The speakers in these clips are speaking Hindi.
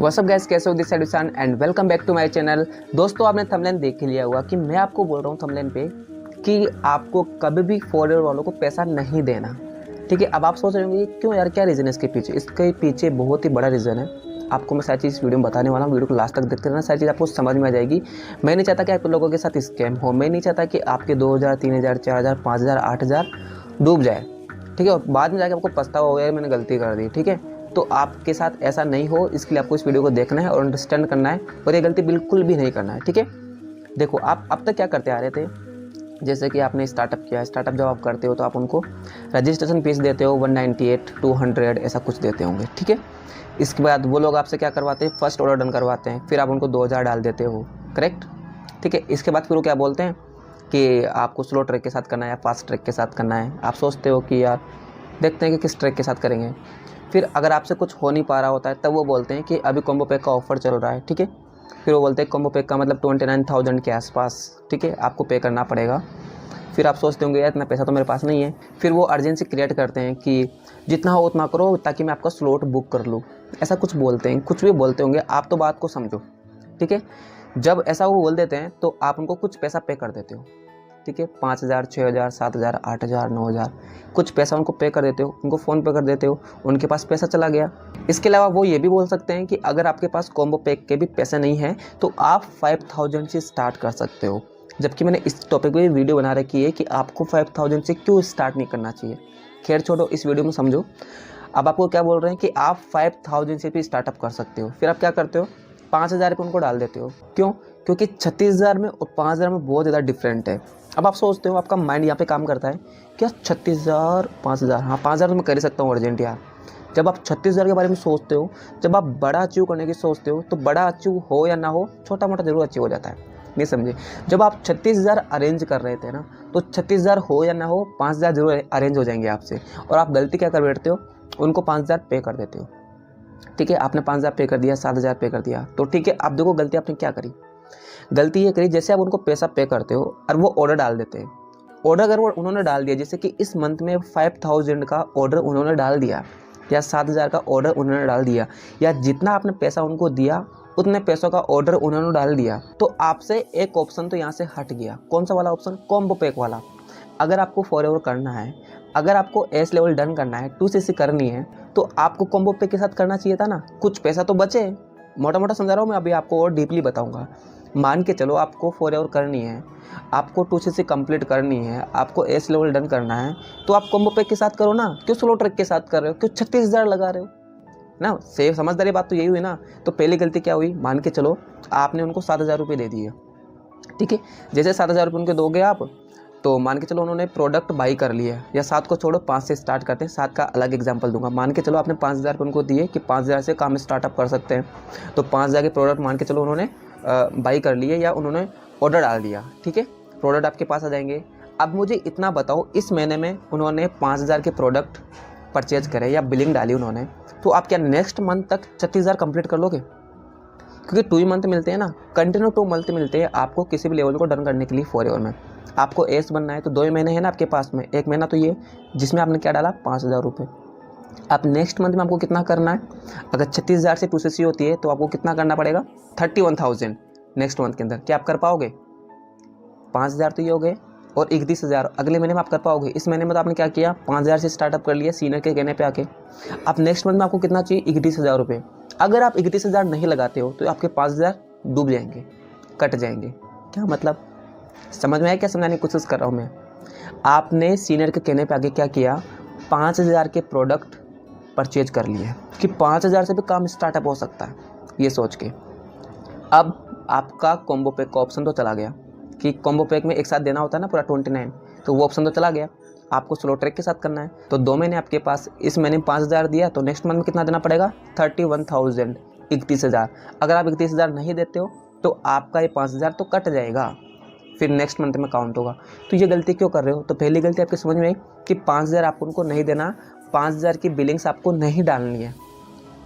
व्हाट्स अप गाइस, कैसे हो? This side Vishan and welcome back to my channel. दोस्तों, आपने थंबनेल देख ही लिया होगा कि मैं आपको बोल रहा हूँ थंबनेल पे कि आपको कभी भी फॉरएवर वालों को पैसा नहीं देना। ठीक है, अब आप सोच रहे होंगे क्यों यार, क्या रीज़न है इसके पीछे? इसके पीछे बहुत ही बड़ा रीज़न है। आपको मैं सारी चीज़ वीडियो में बताने वाला हूँ। वीडियो को लास्ट तक देखते रहना, सारी चीज़ आपको समझ में आ जाएगी। मैं नहीं चाहता कि आप लोगों के साथ स्कैम हो। मैं नहीं चाहता कि आपके 2000, 3000, 4000, 5000, 8000 डूब जाए। ठीक है, और बाद में जाके आपको पछतावा हो यार मैंने गलती कर दी। ठीक है, तो आपके साथ ऐसा नहीं हो, इसके लिए आपको इस वीडियो को देखना है और अंडरस्टैंड करना है और ये गलती बिल्कुल भी नहीं करना है। ठीक है, देखो आप अब तक क्या करते आ रहे थे, जैसे कि आपने स्टार्टअप किया। स्टार्टअप जब आप करते हो तो आप उनको रजिस्ट्रेशन फीस देते हो 198, 200 ऐसा कुछ देते होंगे। ठीक है, इसके बाद वो लोग आपसे क्या करवाते हैं, फर्स्ट ऑर्डर डन करवाते हैं, फिर आप उनको 2000 डाल देते हो। करेक्ट? ठीक है, इसके बाद फिर वो क्या बोलते हैं कि आपको स्लो ट्रैक के साथ करना है या फास्ट ट्रैक के साथ करना है। आप सोचते हो कि यार देखते हैं कि किस ट्रैक के साथ करेंगे। फिर अगर आपसे कुछ हो नहीं पा रहा होता है तब वो बोलते हैं कि अभी कॉम्बो पैक का ऑफर चल रहा है। ठीक है, फिर वो बोलते हैं कॉम्बो पैक का मतलब 29,000 के आसपास, ठीक है, आपको पे करना पड़ेगा। फिर आप सोचते होंगे यार इतना पैसा तो मेरे पास नहीं है। फिर वो अर्जेंसी क्रिएट करते हैं कि जितना हो उतना करो ताकि मैं आपका स्लॉट बुक कर लूँ। ऐसा कुछ बोलते हैं, कुछ भी बोलते होंगे, आप तो बात को समझो। ठीक है, जब ऐसा वो बोल देते हैं तो आप उनको कुछ पैसा पे कर देते हो। ठीक है, 5000, 6000, 7000, 8000, 9000 कुछ पैसा उनको पे कर देते हो, उनको फ़ोन पे कर देते हो, उनके पास पैसा चला गया। इसके अलावा वो ये भी बोल सकते हैं कि अगर आपके पास कॉम्बो पैक के भी पैसे नहीं हैं तो आप 5000 से स्टार्ट कर सकते हो। जबकि मैंने इस टॉपिक पे वीडियो बना रखी है कि आपको 5000 से क्यों स्टार्ट नहीं करना चाहिए। खैर छोड़ो, इस वीडियो में समझो। अब आपको क्या बोल रहे हैं कि आप 5000 से भी स्टार्टअप कर सकते हो। फिर आप क्या करते हो, 5000 रुपये उनको डाल देते हो। क्यों? क्योंकि 36,000 में और 5000 में बहुत ज़्यादा डिफरेंट है। अब आप सोचते हो, आपका माइंड यहाँ पे काम करता है क्या 36,000, 5000, हाँ 5000 तो मैं कर ही सकता हूँ अर्जेंट यार। जब आप 36,000 के बारे में सोचते हो, जब आप बड़ा अचीव करने की सोचते हो, तो बड़ा अचीव हो या ना हो, छोटा मोटा जरूर अचीव हो जाता है। नहीं समझे? जब आप 36,000 अरेंज कर रहे थे ना, तो 36,000 हो या ना हो 5000 जरूर अरेंज हो जाएंगे आपसे। और आप गलती क्या कर बैठते हो, उनको 5000 पे कर देते हो। ठीक है, आपने 5000 पे कर दिया, 7000 पे कर दिया, तो ठीक है, आप देखो गलती आपने क्या करी। गलती ये करी, जैसे आप उनको पैसा पे करते हो और वो ऑर्डर डाल देते हैं। ऑर्डर अगर वो उन्होंने डाल दिया, जैसे कि इस मंथ में 5000 का ऑर्डर उन्होंने डाल दिया या 7000 का ऑर्डर उन्होंने डाल दिया, या जितना आपने पैसा उनको दिया उतने पैसों का ऑर्डर उन्होंने डाल दिया, तो आपसे एक ऑप्शन तो यहाँ से हट गया। कौन सा वाला ऑप्शन? कॉम्बो पैक वाला। अगर आपको फॉरएवर करना है, अगर आपको एस लेवल डन करना है, 2cc करनी है, तो आपको कॉम्बो पैक के साथ करना चाहिए था ना। कुछ पैसा तो बचे। मोटा मोटा समझा रहा हूँ मैं, अभी आपको और डीपली बताऊंगा। मान के चलो आपको फॉरएवर करनी है, आपको 2cc कंप्लीट करनी है, आपको एस लेवल डन करना है, तो आप कॉम्बो पैक के साथ करो ना। क्यों स्लो ट्रैक के साथ कर रहे हो? क्यों 36,000 लगा रहे हो ना? सेफ समझदारी बात तो यही हुई ना। तो पहली गलती क्या हुई, मान के चलो आपने उनको 7000 रुपये दे दिए। ठीक है, जैसे 7000 रुपये उनके दोगे आप, तो मान के चलो उन्होंने प्रोडक्ट बाई कर लिया, या 7 को छोड़ो 5 से स्टार्ट करते हैं। 7 का अलग एग्जांपल दूंगा। मान के चलो आपने 5000 रुपये उनको दिए कि 5000 से काम स्टार्टअप कर सकते हैं, तो 5000 के प्रोडक्ट मान के चलो उन्होंने बाई कर लिए या उन्होंने ऑर्डर डाल दिया। ठीक है, प्रोडक्ट आपके पास आ जाएंगे। अब मुझे इतना बताओ, इस महीने में उन्होंने 5000 के प्रोडक्ट परचेज करे या बिलिंग डाली उन्होंने, तो आप क्या नेक्स्ट मंथ तक 36,000 कंप्लीट कर लोगे? क्योंकि 2 ही मंथ मिलते हैं ना, कंटिन्यू 2 मंथ मिलते हैं आपको किसी भी लेवल को डन करने के लिए फॉरएवर में। आपको एस बनना है तो 2 ही महीने हैं ना आपके पास में। एक महीना तो ये जिसमें आपने क्या डाला, 5000 रुपये। आप नेक्स्ट मंथ में आपको कितना करना है? अगर 36,000 से 2cc होती है तो आपको कितना करना पड़ेगा? 31,000 नेक्स्ट मंथ के अंदर। क्या आप कर पाओगे? 5000 तो ये हो गए, और 31,000 अगले महीने में आप कर पाओगे? इस महीने में तो आपने क्या किया, 5000 से स्टार्टअप कर लिया सीनियर के कहने पे आके। अब नेक्स्ट मंथ में आपको कितना चाहिए? 31,000 रुपये। अगर आप 31,000 नहीं लगाते हो तो आपके 5000 डूब जाएंगे, कट जाएंगे। क्या मतलब? समझ में आया क्या समझाने की कोशिश कर रहा हूँ मैं? आपने सीनियर के कहने पे आगे क्या किया, 5000 के प्रोडक्ट परचेज कर लिए कि 5000 से भी काम स्टार्टअप हो सकता है, ये सोच के। अब आपका कॉम्बो पैक का ऑप्शन तो चला गया कि कॉम्बो पैक में एक साथ देना होता है ना पूरा 29, तो वो ऑप्शन तो चला गया। आपको स्लो ट्रैक के साथ करना है, तो 2 महीने आपके पास, इस महीने में 5000 दिया, तो नेक्स्ट मंथ में कितना देना पड़ेगा? 31,000, 31,000। अगर आप 31,000 नहीं देते हो तो आपका ये 5000 तो कट जाएगा, फिर नेक्स्ट मंथ में काउंट होगा। तो ये गलती क्यों कर रहे हो? तो पहली गलती आपकी समझ में आई कि 5000 आपको उनको नहीं देना, 5000 की बिलिंग्स आपको नहीं डालनी है।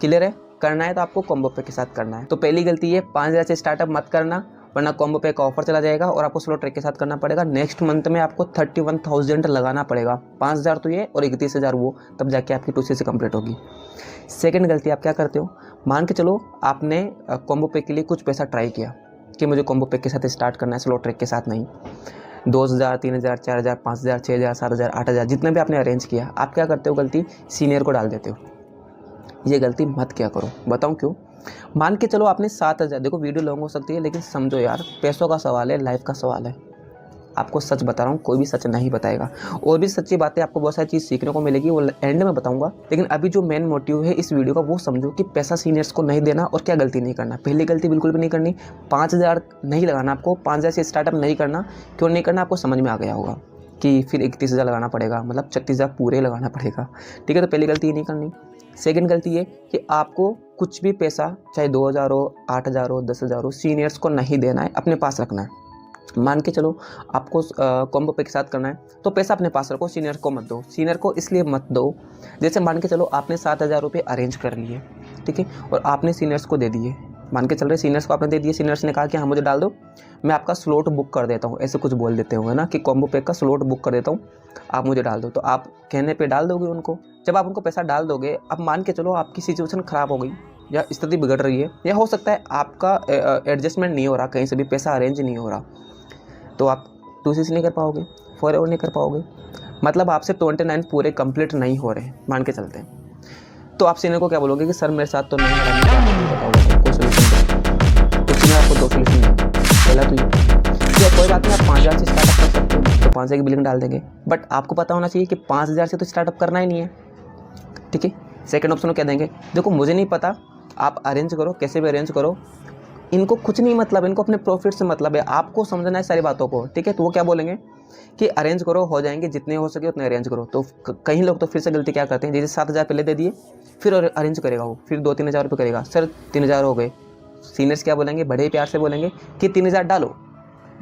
क्लियर है? करना है तो आपको कॉम्बो पैक के साथ करना है। तो पहली गलती ये, 5000 से स्टार्टअप मत करना, वरना कॉम्बो पैक का ऑफर चला जाएगा और आपको स्लो ट्रैक के साथ करना पड़ेगा। नेक्स्ट मंथ में आपको 31,000 लगाना पड़ेगा, 5000 तो ये और 31,000 वो, तब जाके आपकी 2cc कंप्लीट होगी। सेकंड गलती आप क्या करते हो, मान के चलो आपने कॉम्बो पैक के लिए कुछ पैसा ट्राई किया कि मुझे कॉम्बो पैक के साथ स्टार्ट करना है, स्लो ट्रैक के साथ नहीं। 2000, 3000, 4000, 5000, 6000, 7000, 8000 जितने भी आपने अरेंज किया, आप क्या करते हो गलती, सीनियर को डाल देते हो। ये गलती मत क्या करो, बताऊं क्यों। मान के चलो आपने 7000, देखो वीडियो लॉन्ग हो सकती है लेकिन समझो यार, पैसों का सवाल है, लाइफ का सवाल है। आपको सच बता रहा हूँ, कोई भी सच नहीं बताएगा। और भी सच्ची बातें आपको बहुत सारी चीज़ सीखने को मिलेगी, वो एंड में बताऊंगा। लेकिन अभी जो मेन मोटिव है इस वीडियो का वो समझो कि पैसा सीनियर्स को नहीं देना और क्या गलती नहीं करना। पहली गलती बिल्कुल भी नहीं करनी, 5000 नहीं लगाना आपको, 5000 से स्टार्टअप नहीं करना। क्यों नहीं करना आपको समझ में आ गया होगा कि फिर 31,000 लगाना पड़ेगा, मतलब 36,000 पूरे लगाना पड़ेगा। ठीक है, तो पहली गलती ये नहीं करनी। सेकंड गलती ये कि आपको कुछ भी पैसा, चाहे 2000 हो, 8000 हो, 10,000 हो, सीनियर्स को नहीं देना है, अपने पास रखना है। मान के चलो आपको कॉम्बो पे के साथ करना है तो पैसा अपने पास रखो, सीनियर को मत दो। सीनियर को इसलिए मत दो, जैसे मान के चलो आपने 7000 रुपये अरेंज कर लिए, ठीक है, और आपने सीनियर्स को दे दिए। मान के चल रहे सीनियर्स को आपने दे दिए, सीनियर्स ने कहा कि हाँ मुझे डाल दो, मैं आपका स्लॉट बुक कर देता हूँ, ऐसे कुछ बोल देते होंगे ना कि कॉम्बो पैक का स्लॉट बुक कर देता हूँ, आप मुझे डाल दो। तो आप कहने पे डाल दोगे उनको। जब आप उनको पैसा डाल दोगे, अब मान के चलो आपकी सिचुएशन ख़राब हो गई या स्थिति बिगड़ रही है, या हो सकता है आपका एडजस्टमेंट नहीं हो रहा, कहीं से भी पैसा अरेंज नहीं हो रहा, तो आप 2CC नहीं कर पाओगे, फॉरएवर नहीं कर पाओगे, मतलब आपसे 29 पूरे कंप्लीट नहीं हो रहे, मान के चलते हैं। तो आप सीनियर को क्या बोलोगे कि सर मेरे साथ तो नहीं हो रहा, बताओ कोई सोल्यूशन दो। तो सीनियर आपको 2 सोल्यूशन देंगे। पहला तो ये कोई बात नहीं, आप 5000 से स्टार्टअप कर सकते हो तो 5000 की बिलिंग डाल देंगे, बट आपको पता होना चाहिए कि 5000 से तो स्टार्टअप करना ही नहीं है, ठीक है। सेकंड ऑप्शन को क्या देंगे, देखो मुझे नहीं पता, आप अरेंज करो, कैसे भी अरेंज करो, इनको कुछ नहीं मतलब, इनको अपने प्रॉफिट से मतलब है, आपको समझना है सारी बातों को, ठीक है। तो वो क्या बोलेंगे कि अरेंज करो, हो जाएंगे, जितने हो सके उतने अरेंज करो। तो कई लोग तो फिर से गलती क्या करते हैं, जैसे 7000 पहले दे दिए, फिर अरेंज करेगा वो, फिर 2-3 हज़ार रुपये करेगा, सर 3000 हो गए। सीनियर्स क्या बोलेंगे, बड़े प्यार से बोलेंगे कि 3000 डालो।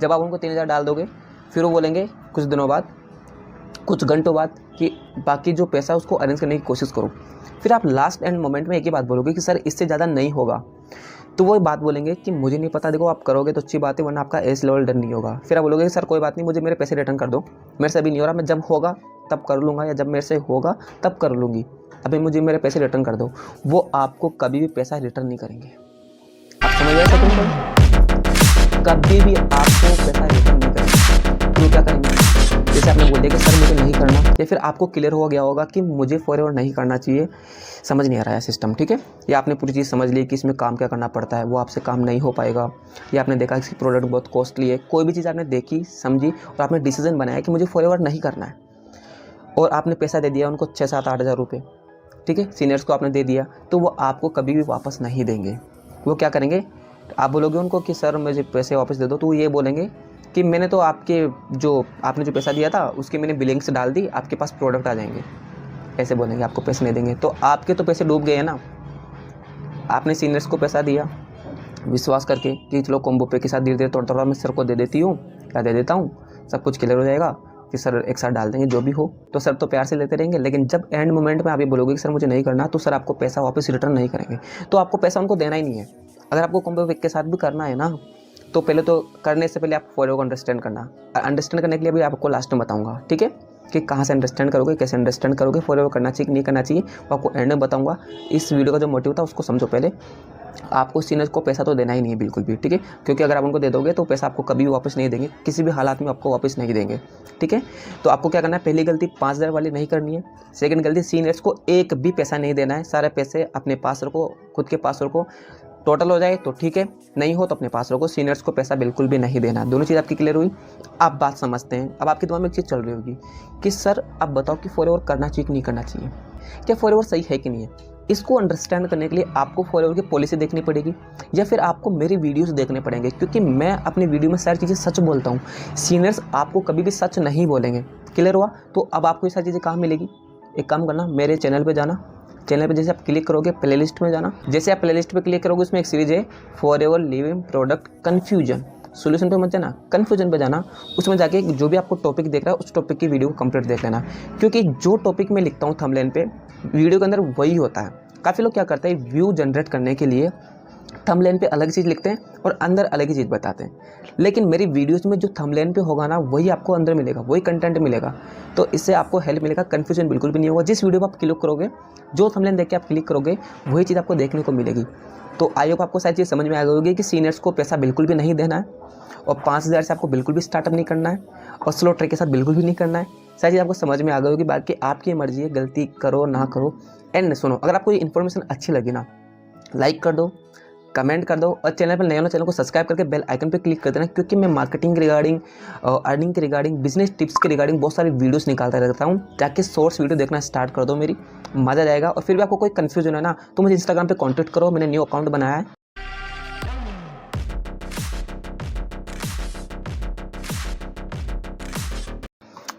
जब आप उनको 3000 डाल दोगे, फिर वो बोलेंगे कुछ दिनों बाद, कुछ घंटों बाद कि बाकी जो पैसा है उसको अरेंज करने की कोशिश करो। फिर आप लास्ट एंड मोमेंट में एक ही बात बोलोगे कि सर इससे ज़्यादा नहीं होगा, तो वो बात बोलेंगे कि मुझे नहीं पता, देखो आप करोगे तो अच्छी बात है, वरना आपका एस लेवल डन नहीं होगा। फिर आप बोलोगे कि सर कोई बात नहीं, मुझे मेरे पैसे रिटर्न कर दो, मेरे से अभी नहीं हो रहा, मैं जब होगा तब कर लूँगा, या जब मेरे से होगा तब कर लूँगी, अभी मुझे मेरे पैसे रिटर्न कर दो। वो आपको कभी भी पैसा रिटर्न नहीं करेंगे। आप समझ गए सर, कभी भी आपको पैसा रिटर्न नहीं करेंगे। तो क्या करेंगे, जैसे आपने बोल दिया कि सर मुझे नहीं करना, या फिर आपको क्लियर हो गया होगा कि मुझे फॉरएवर नहीं करना चाहिए, समझ नहीं आ रहा है सिस्टम, ठीक है, या आपने पूरी चीज़ समझ ली कि इसमें काम क्या करना पड़ता है, वो आपसे काम नहीं हो पाएगा, या आपने देखा कि प्रोडक्ट बहुत कॉस्टली है, कोई भी चीज़ आपने देखी समझी और आपने डिसीजन बनाया कि मुझे फॉरएवर नहीं करना है, और आपने पैसा दे दिया उनको 6-7-8 हज़ार रुपये, ठीक है, सीनियर्स को आपने दे दिया, तो वो आपको कभी भी वापस नहीं देंगे। वो क्या करेंगे, आप बोलोगे उनको कि सर मुझे पैसे वापस दे दो, तो वो ये बोलेंगे कि मैंने तो आपने जो पैसा दिया था उसकी मैंने बिलिंग्स डाल दी, आपके पास प्रोडक्ट आ जाएंगे, ऐसे बोलेंगे, आपको पैसे नहीं देंगे। तो आपके तो पैसे डूब गए हैं ना। आपने सीनियर्स को पैसा दिया विश्वास करके कि चलो कॉम्बो पे के साथ धीरे धीरे थोड़ा मैं सर को दे देती हूँ या दे देता हूँ, सब कुछ क्लियर हो जाएगा, कि सर एक साथ डाल देंगे जो भी हो, तो सर तो प्यार से लेते रहेंगे। लेकिन जब एंड मोमेंट में आप ये बोलोगे कि सर मुझे नहीं करना, तो सर आपको पैसा वापस रिटर्न नहीं करेंगे, तो आपको पैसा उनको देना ही नहीं है। अगर आपको कॉम्बो पे के साथ भी करना है ना, तो पहले तो करने से पहले आप फॉरएवर को अंडरस्टैंड करने के लिए भी आपको लास्ट में बताऊंगा, ठीक है, कि कहाँ से अंडरस्टैंड करोगे, कैसे अंडरस्टैंड करोगे, फॉरएवर करना चाहिए नहीं करना चाहिए, वो आपको एंड में बताऊंगा। इस वीडियो का जो मोटिव था उसको समझो पहले। आपको सीनियर्स को पैसा तो देना ही नहीं है बिल्कुल भी, ठीक है, क्योंकि अगर आप उनको दे दोगे तो पैसा आपको कभी भी वापस नहीं देंगे, किसी भी हालात में आपको वापस नहीं देंगे, ठीक है। तो आपको क्या करना है, पहली गलती 5000 वाली नहीं करनी है। सेकंड गलती, सीनियर्स को एक भी पैसा नहीं देना है, सारे पैसे अपने पास रखो, खुद के पास रखो, टोटल हो जाए तो ठीक है, नहीं हो तो अपने पास रखो, सीनियर्स को पैसा बिल्कुल भी नहीं देना। दोनों चीज़ आपकी क्लियर हुई, आप बात समझते हैं। अब आपके दिमाग में एक चीज़ चल रही होगी कि सर अब बताओ कि फॉरएवर करना चाहिए कि नहीं करना चाहिए, क्या फॉरएवर सही है कि नहीं है। इसको अंडरस्टैंड करने के लिए आपको फॉरएवर की पॉलिसी देखनी पड़ेगी, या फिर आपको मेरी वीडियोस देखने पड़ेंगे, क्योंकि मैं अपनी वीडियो में सारी चीज़ें सच बोलता हूँ। सीनियर्स आपको कभी भी सच नहीं बोलेंगे। क्लियर हुआ। तो अब आपको ये सारी चीज़ें कहाँ मिलेगी, एक काम करना, मेरे चैनल पर जाना, चैनल पे जैसे आप क्लिक करोगे प्लेलिस्ट में जाना, जैसे आप प्लेलिस्ट पे क्लिक करोगे उसमें एक सीरीज है forever living product confusion, solution पे मत जाना, कन्फ्यूजन पे जाना। उसमें जाके जो भी आपको टॉपिक देख रहा है उस टॉपिक की वीडियो को कंप्लीट देख लेना, क्योंकि जो टॉपिक मैं लिखता हूँ थंबनेल पे वीडियो के अंदर वही होता है। काफ़ी लोग क्या करते हैं, व्यू जनरेट करने के लिए थंबनेल पे अलग चीज़ लिखते हैं और अंदर अलग ही चीज़ बताते हैं। लेकिन मेरी वीडियोस में जो थंबनेल पे होगा ना, वही आपको अंदर मिलेगा, वही कंटेंट मिलेगा। तो इससे आपको हेल्प मिलेगा, कन्फ्यूजन बिल्कुल भी नहीं होगा। जिस वीडियो पर आप क्लिक करोगे, जो थंबनेल देख के आप क्लिक करोगे, वही चीज़ आपको देखने को मिलेगी। तो आई होप आपको सारी चीज़ समझ में आ गई होगी कि सीनियर्स को पैसा बिल्कुल भी नहीं देना है और 5,000 से आपको बिल्कुल भी स्टार्टअप नहीं करना है और स्लो ट्रैक के साथ बिल्कुल भी नहीं करना है। सारी चीज़ आपको समझ में आ गई होगी। बाकी आपकी मर्जी है, गलती करो ना करो। एंड सुनो, अगर आपको ये इन्फॉर्मेशन अच्छी लगी ना, लाइक कर दो, कमेंट कर दो और चैनल पर नए हो चैनल को सब्सक्राइब करके बेल आइकन पर क्लिक कर देना, क्योंकि मैं मार्केटिंग के रिगार्डिंग, अर्निंग के रिगार्डिंग, बिजनेस टिप्स के रिगार्डिंग बहुत सारी वीडियोस निकालता रहता हूँ। ताकि शॉर्ट्स वीडियो देखना स्टार्ट कर दो, मेरी मज़ा जाएगा। और फिर भी आपको कोई कन्फ्यूजन है ना, तो मुझे इंस्टाग्राम पे कॉन्टैक्ट करो, मैंने न्यू अकाउंट बनाया है।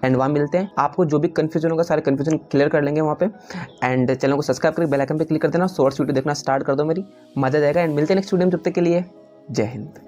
एंड वहाँ मिलते हैं। आपको जो भी कन्फ्यूजन होगा सारे कन्फ्यूजन क्लियर कर लेंगे वहाँ पे। एंड चैनल को सब्सक्राइब करके बेल आइकन पे क्लिक कर देना, शॉर्ट्स वीडियो देखना स्टार्ट कर दो, मेरी मज़ा जाएगा। एंड मिलते हैं नेक्स्ट वीडियो में, तब तक के लिए जय हिंद।